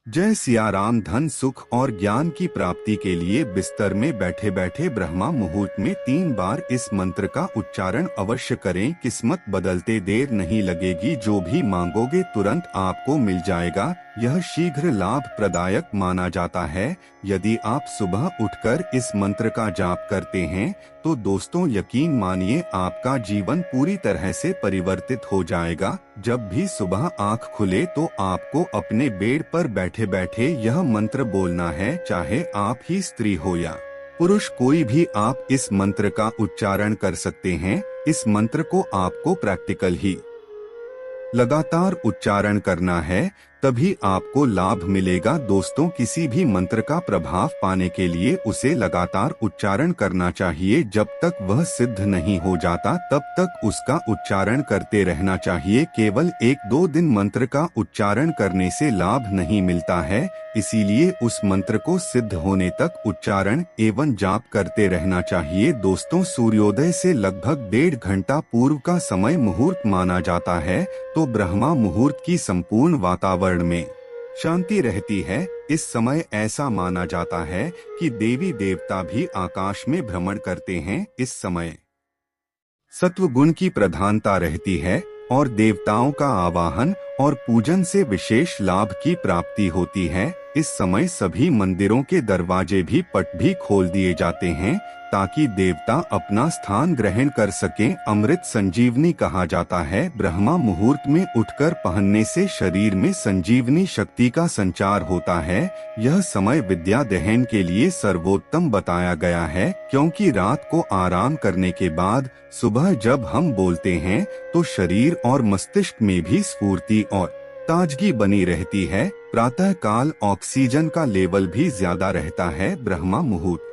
जय सिया राम। धन सुख और ज्ञान की प्राप्ति के लिए बिस्तर में बैठे बैठे ब्रह्मा मुहूर्त में 3 बार इस मंत्र का उच्चारण अवश्य करें। किस्मत बदलते देर नहीं लगेगी, जो भी मांगोगे तुरंत आपको मिल जाएगा। यह शीघ्र लाभ प्रदायक माना जाता है। यदि आप सुबह उठकर इस मंत्र का जाप करते हैं तो दोस्तों यकीन मानिए आपका जीवन पूरी तरह से परिवर्तित हो जाएगा। जब भी सुबह आंख खुले तो आपको अपने बेड पर बैठे बैठे यह मंत्र बोलना है, चाहे आप ही स्त्री हो या पुरुष, कोई भी आप इस मंत्र का उच्चारण कर सकते हैं। इस मंत्र को आपको प्रैक्टिकल ही लगातार उच्चारण करना है, तभी आपको लाभ मिलेगा। दोस्तों किसी भी मंत्र का प्रभाव पाने के लिए उसे लगातार उच्चारण करना चाहिए। जब तक वह सिद्ध नहीं हो जाता तब तक उसका उच्चारण करते रहना चाहिए। केवल 1-2 दिन मंत्र का उच्चारण करने से लाभ नहीं मिलता है, इसीलिए उस मंत्र को सिद्ध होने तक उच्चारण एवं जाप करते रहना चाहिए। दोस्तों सूर्योदय से लगभग 1.5 घंटा पूर्व का समय मुहूर्त माना जाता है, तो ब्रह्मा मुहूर्त की संपूर्ण वातावरण में शांति रहती है। इस समय ऐसा माना जाता है कि देवी देवता भी आकाश में भ्रमण करते हैं। इस समय सत्व गुण की प्रधानता रहती है और देवताओं का आवाहन और पूजन से विशेष लाभ की प्राप्ति होती है। इस समय सभी मंदिरों के दरवाजे भी पट भी खोल दिए जाते हैं ताकि देवता अपना स्थान ग्रहण कर सकें। अमृत संजीवनी कहा जाता है। ब्रह्मा मुहूर्त में उठकर पहनने से शरीर में संजीवनी शक्ति का संचार होता है। यह समय विद्या दहन के लिए सर्वोत्तम बताया गया है, क्योंकि रात को आराम करने के बाद सुबह जब हम बोलते हैं तो शरीर और मस्तिष्क में भी स्फूर्ति और ताजगी बनी रहती है। प्रातः काल ऑक्सीजन का लेवल भी ज्यादा रहता है। ब्रह्मा मुहूर्त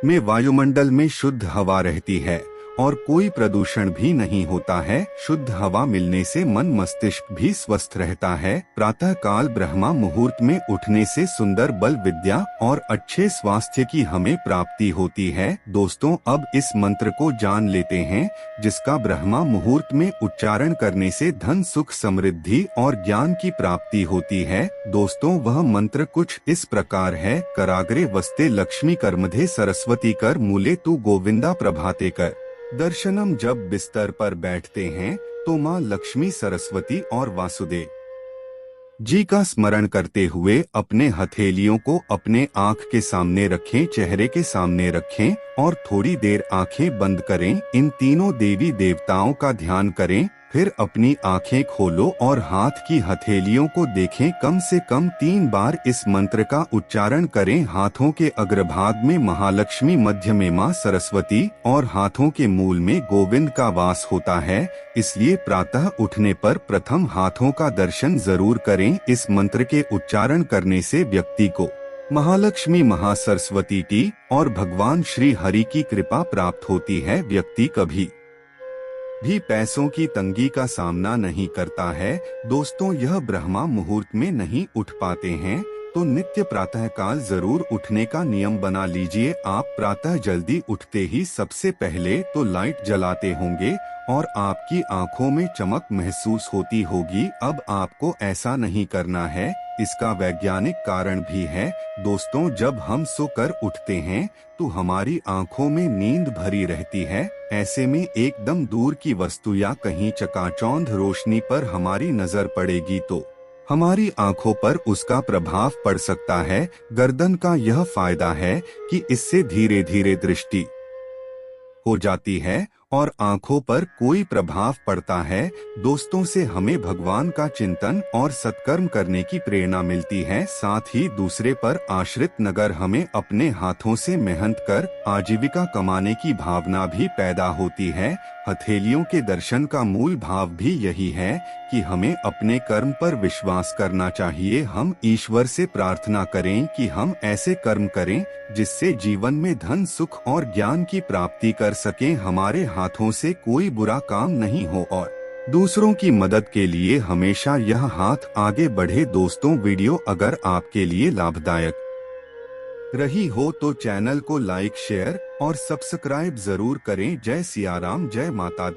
में वायुमंडल में शुद्ध हवा रहती है और कोई प्रदूषण भी नहीं होता है। शुद्ध हवा मिलने से मन मस्तिष्क भी स्वस्थ रहता है। प्रातः काल ब्रह्मा मुहूर्त में उठने से सुंदर बल, विद्या और अच्छे स्वास्थ्य की हमें प्राप्ति होती है। दोस्तों अब इस मंत्र को जान लेते हैं, जिसका ब्रह्मा मुहूर्त में उच्चारण करने से धन सुख समृद्धि और ज्ञान की प्राप्ति होती है। दोस्तों वह मंत्र कुछ इस प्रकार है। कराग्रे वस्ते लक्ष्मी करमधे सरस्वती कर मूले तू गोविंदा प्रभाते कर। दर्शनम। जब बिस्तर पर बैठते हैं तो माँ लक्ष्मी, सरस्वती और वासुदेव जी का स्मरण करते हुए अपने हथेलियों को अपने आँख के सामने रखें, चेहरे के सामने रखें और थोड़ी देर आंखें बंद करें। इन तीनों देवी देवताओं का ध्यान करें, फिर अपनी आंखें खोलो और हाथ की हथेलियों को देखें। कम से कम 3 बार इस मंत्र का उच्चारण करें। हाथों के अग्रभाग में महालक्ष्मी, मध्य में मां सरस्वती और हाथों के मूल में गोविंद का वास होता है। इसलिए प्रातः उठने पर प्रथम हाथों का दर्शन जरूर करें। इस मंत्र के उच्चारण करने से व्यक्ति को महालक्ष्मी, महासरस्वती की और भगवान श्री हरि की कृपा प्राप्त होती है। व्यक्ति कभी भी पैसों की तंगी का सामना नहीं करता है। दोस्तों यह ब्रह्मा मुहूर्त में नहीं उठ पाते हैं तो नित्य प्रातः काल जरूर उठने का नियम बना लीजिए। आप प्रातः जल्दी उठते ही सबसे पहले तो लाइट जलाते होंगे और आपकी आंखों में चमक महसूस होती होगी। अब आपको ऐसा नहीं करना है, इसका वैज्ञानिक कारण भी है। दोस्तों जब हम सोकर उठते हैं तो हमारी आंखों में नींद भरी रहती है। ऐसे में एकदम दूर की वस्तु या कहीं चकाचौंध रोशनी पर हमारी नजर पड़ेगी तो हमारी आंखों पर उसका प्रभाव पड़ सकता है। गर्दन का यह फायदा है कि इससे धीरे धीरे दृष्टि हो जाती है और आंखों पर कोई प्रभाव पड़ता है। दोस्तों से हमें भगवान का चिंतन और सत्कर्म करने की प्रेरणा मिलती है। साथ ही दूसरे पर आश्रित नगर हमें अपने हाथों से मेहनत कर आजीविका कमाने की भावना भी पैदा होती है। हथेलियों के दर्शन का मूल भाव भी यही है कि हमें अपने कर्म पर विश्वास करना चाहिए। हम ईश्वर से प्रार्थना करें कि हम ऐसे कर्म करें जिससे जीवन में धन सुख और ज्ञान की प्राप्ति कर सकें। हमारे हाथों से कोई बुरा काम नहीं हो और दूसरों की मदद के लिए हमेशा यह हाथ आगे बढ़े। दोस्तों वीडियो अगर आपके लिए लाभदायक रही हो तो चैनल को लाइक, शेयर और सब्सक्राइब जरूर करें। जय सिया राम, जय माता दी।